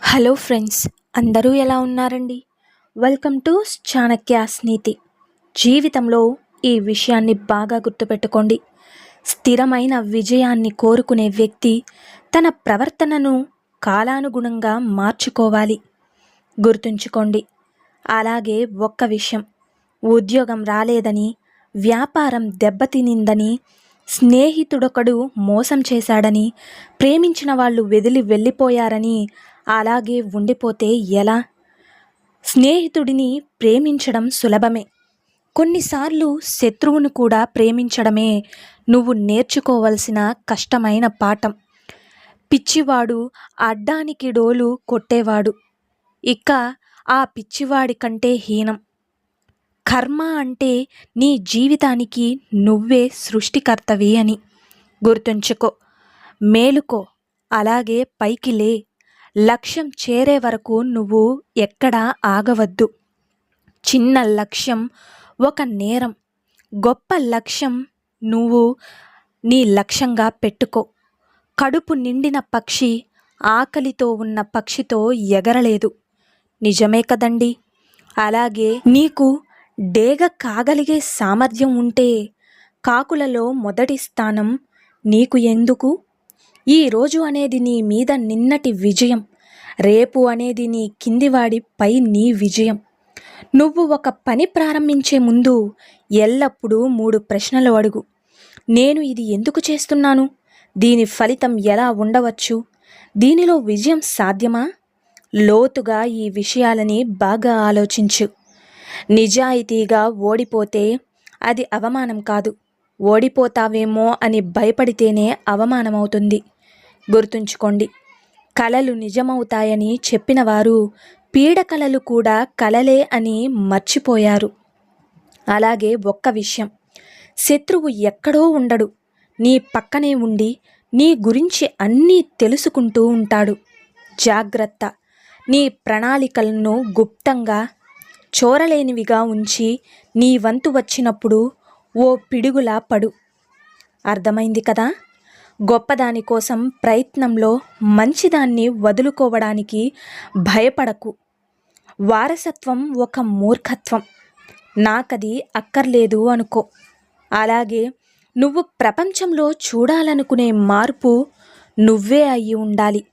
Hello friends, అందరూ ఎలా ఉన్నారండి? వెల్కమ్ టు చాణక్యాస్ నీతి. జీవితంలో ఈ విషయాన్ని బాగా గుర్తుపెట్టుకోండి. స్థిరమైన విజయాన్ని కోరుకునే వ్యక్తి తన ప్రవర్తనను కాలానుగుణంగా మార్చుకోవాలి. గుర్తుంచుకోండి. అలాగే ఒక్క విషయం, ఉద్యోగం రాలేదని, వ్యాపారం దెబ్బతినిందని, స్నేహితుడొకడు మోసం చేశాడని, ప్రేమించిన వాళ్ళు వదిలి వెళ్ళిపోయారని అలాగే ఉండిపోతే ఎలా? స్నేహితుడిని ప్రేమించడం సులభమే. కొన్నిసార్లు శత్రువును కూడా ప్రేమించడమే నువ్వు నేర్చుకోవలసిన కష్టమైన పాఠం. పిచ్చివాడు అడ్డానికి డోలు కొట్టేవాడు ఇక ఆ పిచ్చివాడి కంటే హీనం. కర్మ అంటే నీ జీవితానికి నువ్వే సృష్టికర్తవి అని గుర్తుంచుకో. మేలుకో, అలాగే పైకి లే. లక్ష్యం చేరే వరకు నువ్వు ఎక్కడా ఆగవద్దు. చిన్న లక్ష్యం ఒక నేరం, గొప్ప లక్ష్యం నువ్వు నీ లక్ష్యంగా పెట్టుకో. కడుపు నిండిన పక్షి ఆకలితో ఉన్న పక్షితో ఎగరలేదు. నిజమే కదండి? అలాగే నీకు డేగ కాగలిగే సామర్థ్యం ఉంటే కాకులలో మొదటి స్థానం నీకు ఎందుకు? ఈరోజు అనేది నీ మీద నిన్నటి విజయం, రేపు అనేది నీ కిందివాడిపై నీ విజయం. నువ్వు ఒక పని ప్రారంభించే ముందు ఎల్లప్పుడూ 3 ప్రశ్నలు అడుగు. నేను ఇది ఎందుకు చేస్తున్నాను? దీని ఫలితం ఎలా ఉండవచ్చు? దీనిలో విజయం సాధ్యమా? లోతుగా ఈ విషయాలని బాగా ఆలోచించు. నిజాయితీగా ఓడిపోతే అది అవమానం కాదు, ఓడిపోతావేమో అని భయపడితేనే అవమానమవుతుంది. గుర్తుంచుకోండి, కలలు నిజమవుతాయని చెప్పినవారు పీడకలలు కూడా కలలే అని మర్చిపోయారు. అలాగే ఒక్క విషయం, శత్రువు ఎక్కడో ఉండడు, నీ పక్కనే ఉండి నీ గురించి అన్నీ తెలుసుకుంటూ ఉంటాడు. జాగ్రత్త. నీ ప్రణాళికలను గుప్తంగా, చోరలేనివిగా ఉంచి నీ వంతు వచ్చినప్పుడు ఓ పిడుగులా పడు. అర్థమైంది కదా? గొప్పదాని కోసం ప్రయత్నంలో మంచిదాన్ని వదులుకోవడానికి భయపడకు. వారసత్వం ఒక మూర్ఖత్వం, నాకది అక్కర్లేదు అనుకో. అలాగే నువ్వు ప్రపంచంలో చూడాలనుకునే మార్పు నువ్వే అయి ఉండాలి.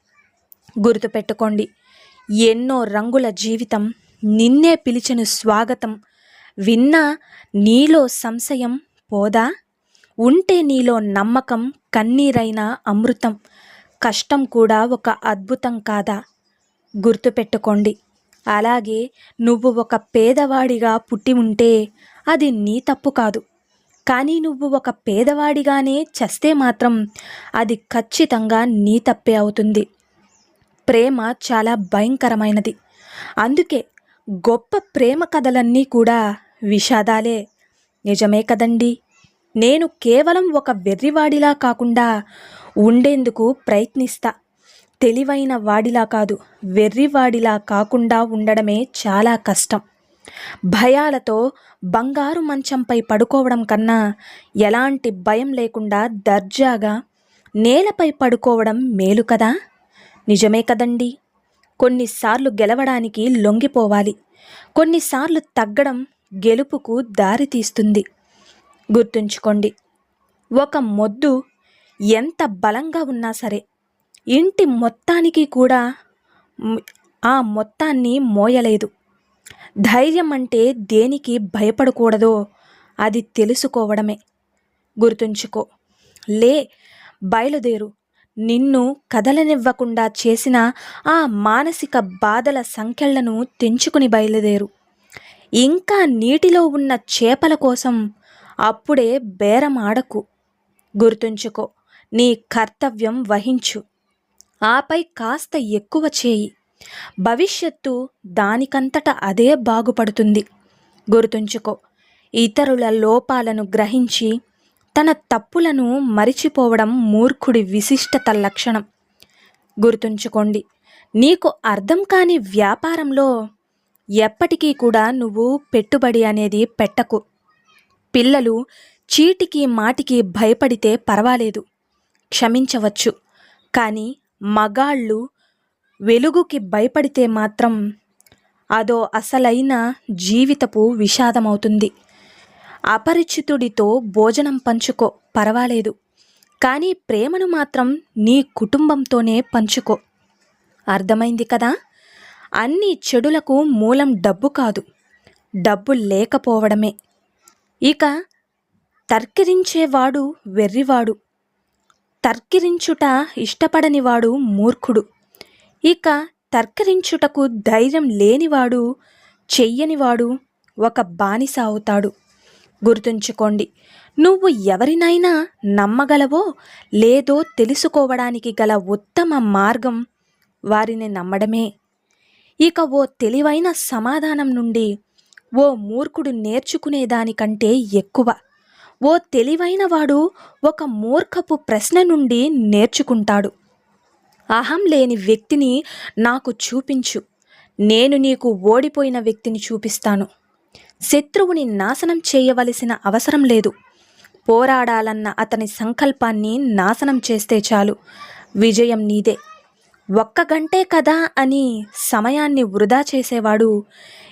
గుర్తుపెట్టుకోండి, ఎన్నో రంగుల జీవితం నిన్నే పిలిచెను స్వాగతం. విన్నా నీలో సంశయం పోదా? ఉంటే నీలో నమ్మకం కన్నీరైన అమృతం. కష్టం కూడా ఒక అద్భుతం కాదా? గుర్తుపెట్టుకోండి. అలాగే నువ్వు ఒక పేదవాడిగా పుట్టి ఉంటే అది నీ తప్పు కాదు. కానీ నువ్వు ఒక పేదవాడిగానే చస్తే మాత్రం అది ఖచ్చితంగా నీ తప్పే అవుతుంది. ప్రేమ చాలా భయంకరమైనది. అందుకే గొప్ప ప్రేమ కథలన్నీ కూడా విషాదాలే. నిజమే కదండి? నేను కేవలం ఒక వెర్రివాడిలా కాకుండా ఉండేందుకు ప్రయత్నిస్తా. తెలివైన వాడిలా కాదు, వెర్రివాడిలా కాకుండా ఉండడమే చాలా కష్టం. భయాలతో బంగారు మంచంపై పడుకోవడం కన్నా ఎలాంటి భయం లేకుండా దర్జాగా నేలపై పడుకోవడం మేలు కదా? నిజమే కదండి? కొన్నిసార్లు గెలవడానికి లొంగిపోవాలి, కొన్నిసార్లు తగ్గడం గెలుపుకు దారి తీస్తుంది. గుర్తుంచుకోండి, ఒక మొద్దు ఎంత బలంగా ఉన్నా సరే ఇంటి మొత్తానికి కూడా ఆ మొత్తాన్ని మోయలేదు. ధైర్యం అంటే దేనికి భయపడకూడదో అది తెలుసుకోవడమే. గుర్తుంచుకో. లే, బయలుదేరు. నిన్ను కదలనివ్వకుండా చేసిన ఆ మానసిక బాధల సంకెళ్లను తెంచుకుని బయలుదేరు. ఇంకా నీటిలో ఉన్న చేపల కోసం అప్పుడే బేరం ఆడకు. గుర్తుంచుకో, నీ కర్తవ్యం వహించు. ఆపై కాస్త ఎక్కువ చేయి. భవిష్యత్తు దానికంతట అదే బాగుపడుతుంది. గుర్తుంచుకో, ఇతరుల లోపాలను గ్రహించి తన తప్పులను మరిచిపోవడం మూర్ఖుడి విశిష్టత లక్షణం. గుర్తుంచుకోండి, నీకు అర్థం కాని వ్యాపారంలో ఎప్పటికీ కూడా నువ్వు పెట్టుబడి అనేది పెట్టకు. పిల్లలు చీటికి మాటికి భయపడితే పర్వాలేదు, క్షమించవచ్చు. కానీ మగాళ్ళు వెలుగుకి భయపడితే మాత్రం అదో అసలైన జీవితపు విషాదమవుతుంది. అపరిచితుడితో భోజనం పంచుకో, పర్వాలేదు, కానీ ప్రేమను మాత్రం నీ కుటుంబంతోనే పంచుకో. అర్థమైంది కదా? అన్ని చెడులకు మూలం డబ్బు కాదు, డబ్బు లేకపోవడమే. ఇక తర్కిరించేవాడు వెర్రివాడు, తర్కిరించుట ఇష్టపడనివాడు మూర్ఖుడు. ఇక తర్కరించుటకు ధైర్యం లేనివాడు, చెయ్యనివాడు ఒక బానిస అవుతాడు. గుర్తుంచుకోండి, నువ్వు ఎవరినైనా నమ్మగలవో లేదో తెలుసుకోవడానికి గల ఉత్తమ మార్గం వారిని నమ్మడమే. ఇక ఓ తెలివైన సమాధానం నుండి ఓ మూర్ఖుడు నేర్చుకునేదానికంటే ఎక్కువ ఓ తెలివైన వాడు ఒక మూర్ఖపు ప్రశ్న నుండి నేర్చుకుంటాడు. అహం లేని వ్యక్తిని నాకు చూపించు, నేను నీకు ఓడిపోయిన వ్యక్తిని చూపిస్తాను. శత్రువుని నాశనం చేయవలసిన అవసరం లేదు, పోరాడాలన్న అతని సంకల్పాన్ని నాశనం చేస్తే చాలు, విజయం నీదే. 1 గంటే కదా అని సమయాన్ని వృధా చేసేవాడు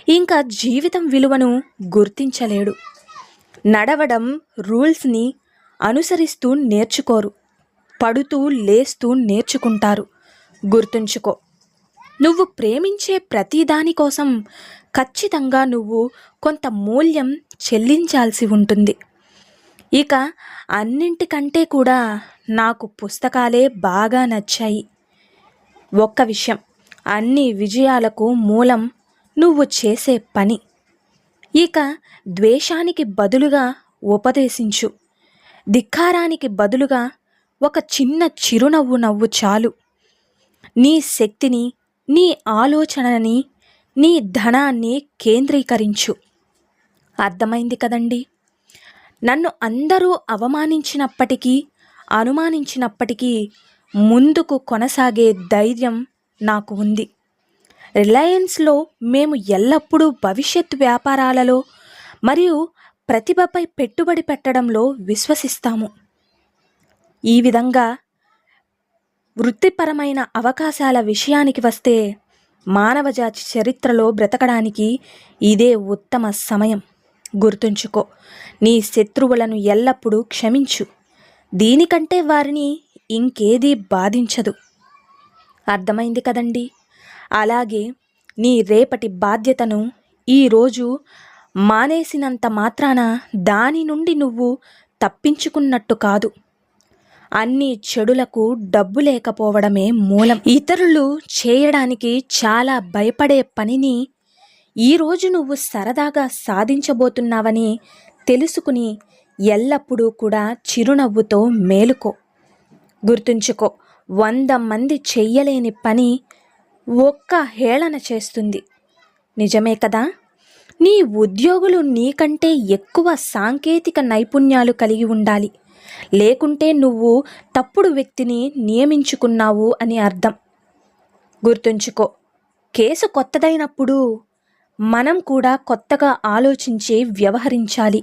ఇంకా జీవితం విలువను గుర్తించలేడు. నడవడం రూల్స్ని అనుసరిస్తూ నేర్చుకోరు, పడుతూ లేస్తూ నేర్చుకుంటారు. గుర్తుంచుకో, నువ్వు ప్రేమించే ప్రతిదాని కోసం ఖచ్చితంగా నువ్వు కొంత మూల్యం చెల్లించాల్సి ఉంటుంది. ఇక అన్నింటికంటే కూడా నాకు పుస్తకాలే బాగా నచ్చాయి. ఒక్క విషయం, అన్ని విజయాలకు మూలం నువ్వు చేసే పని. ఇక ద్వేషానికి బదులుగా ఉపదేశించు, ధిక్కారానికి బదులుగా ఒక చిన్న చిరునవ్వు నవ్వు చాలు. నీ శక్తిని, నీ ఆలోచనని, నీ ధనాన్ని కేంద్రీకరించు. అర్థమైంది కదండి? నన్ను అందరూ అవమానించినప్పటికీ, అనుమానించినప్పటికీ ముందుకు కొనసాగే ధైర్యం నాకు ఉంది. రిలయన్స్లో మేము ఎల్లప్పుడూ భవిష్యత్ వ్యాపారాలలో మరియు ప్రతిభపై పెట్టుబడి పెట్టడంలో విశ్వసిస్తాము. ఈ విధంగా వృత్తిపరమైన అవకాశాల విషయానికి వస్తే మానవజాతి చరిత్రలో బ్రతకడానికి ఇదే ఉత్తమ సమయం. గుర్తుంచుకో, నీ శత్రువులను ఎల్లప్పుడూ క్షమించు, దీనికంటే వారిని ఇంకేదీ బాధించదు. అర్థమైంది కదండి? అలాగే నీ రేపటి బాధ్యతను ఈరోజు మానేసినంత మాత్రాన దాని నుండి నువ్వు తప్పించుకున్నట్టు కాదు. అన్ని చెడులకు డబ్బు లేకపోవడమే మూలం. ఇతరులు చేయడానికి చాలా భయపడే పనిని ఈరోజు నువ్వు సరదాగా సాధించబోతున్నావని తెలుసుకుని ఎల్లప్పుడూ కూడా చిరునవ్వుతో మేలుకో. గుర్తుంచుకో, 100 మంది చెయ్యలేని పని ఒక్క హేళన చేస్తుంది. నిజమే కదా? నీ ఉద్యోగులు నీకంటే ఎక్కువ సాంకేతిక నైపుణ్యాలు కలిగి ఉండాలి, లేకుంటే నువ్వు తప్పుడు వ్యక్తిని నియమించుకున్నావు అని అర్థం. గుర్తుంచుకో, కేసు కొత్తదైనప్పుడు మనం కూడా కొత్తగా ఆలోచించి వ్యవహరించాలి.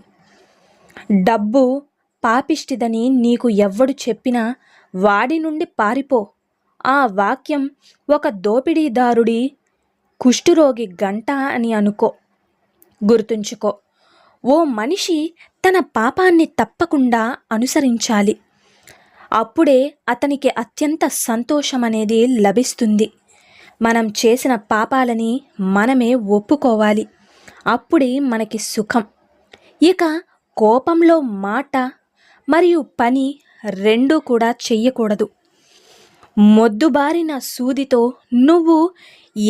డబ్బు పాపిష్టిదని నీకు ఎవ్వడు చెప్పినా వాడి నుండి పారిపో. ఆ వాక్యం ఒక దోపిడీదారుడి కుష్ఠరోగి గంట అని అనుకో. గుర్తుంచుకో, ఓ మనిషి తన పాపాన్ని తప్పకుండా అనుసరించాలి. అప్పుడే అతనికి అత్యంత సంతోషం అనేది లభిస్తుంది. మనం చేసిన పాపాలని మనమే ఒప్పుకోవాలి, అప్పుడే మనకి సుఖం. ఇక కోపంలో మాట మరియు పని రెండూ కూడా చెయ్యకూడదు. మొద్దుబారిన సూదితో నువ్వు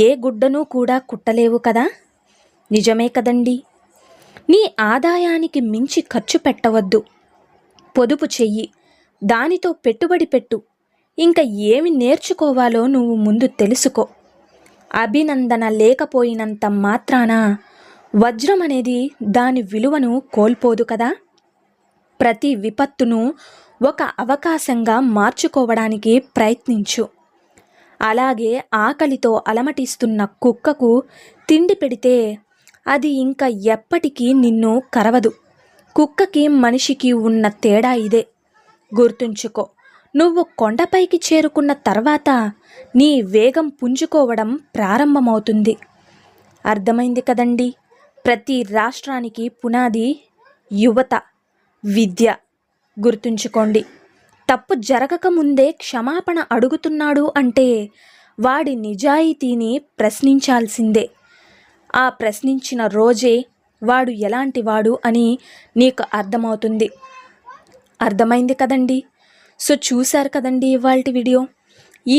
ఏ గుడ్డను కూడా కుట్టలేవు కదా? నిజమే కదండి? నీ ఆదాయానికి మించి ఖర్చు పెట్టవద్దు, పొదుపు చెయ్యి, దానితో పెట్టుబడి పెట్టు. ఇంకా ఏమి నేర్చుకోవాలో నువ్వు ముందు తెలుసుకో. అభినందన లేకపోయినంత మాత్రాన వజ్రం అనేది దాని విలువను కోల్పోదు కదా? ప్రతి విపత్తును ఒక అవకాశంగా మార్చుకోవడానికి ప్రయత్నించు. అలాగే ఆకలితో అలమటిస్తున్న కుక్కకు తిండి పెడితే అది ఇంకా ఎప్పటికీ నిన్ను కరవదు. కుక్కకి మనిషికి ఉన్న తేడా ఇదే. గుర్తుంచుకో, నువ్వు కొండపైకి చేరుకున్న తర్వాత నీ వేగం పుంజుకోవడం ప్రారంభమవుతుంది. అర్థమైంది కదండి? ప్రతి రాష్ట్రానికి పునాది యువత, విద్య. గుర్తుంచుకోండి, తప్పు జరగకముందే క్షమాపణ అడుగుతున్నాడు అంటే వాడి నిజాయితీని ప్రశ్నించాల్సిందే. ఆ ప్రశ్నించిన రోజే వాడు ఎలాంటి వాడు అని నీకు అర్థమవుతుంది. అర్థమైంది కదండి? సో చూశారు కదండి ఇవాల్టి వీడియో.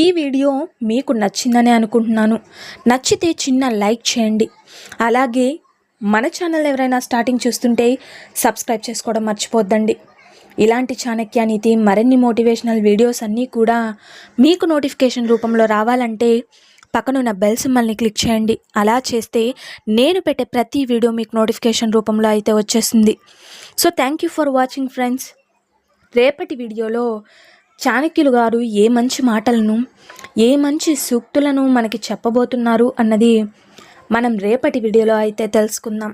ఈ వీడియో మీకు నచ్చిందని అనుకుంటున్నాను. నచ్చితే చిన్న లైక్ చేయండి. అలాగే మన ఛానల్ ఎవరైనా స్టార్టింగ్ చూస్తుంటే సబ్స్క్రైబ్ చేసుకోవడం మర్చిపోద్దండి. ఇలాంటి చాణక్య మరిన్ని మోటివేషనల్ వీడియోస్ అన్నీ కూడా మీకు నోటిఫికేషన్ రూపంలో రావాలంటే పక్కనున్న బెల్ సింబల్ని క్లిక్ చేయండి. అలా చేస్తే నేను పెట్టే ప్రతి వీడియో మీకు నోటిఫికేషన్ రూపంలో అయితే వచ్చేస్తుంది. So thank you for watching friends. రేపటి వీడియోలో చాణక్యులు గారు ఏ మంచి మాటలను, ఏ మంచి సూక్తులను మనకి చెప్పబోతున్నారు అన్నది మనం రేపటి వీడియోలో అయితే తెలుసుకుందాం.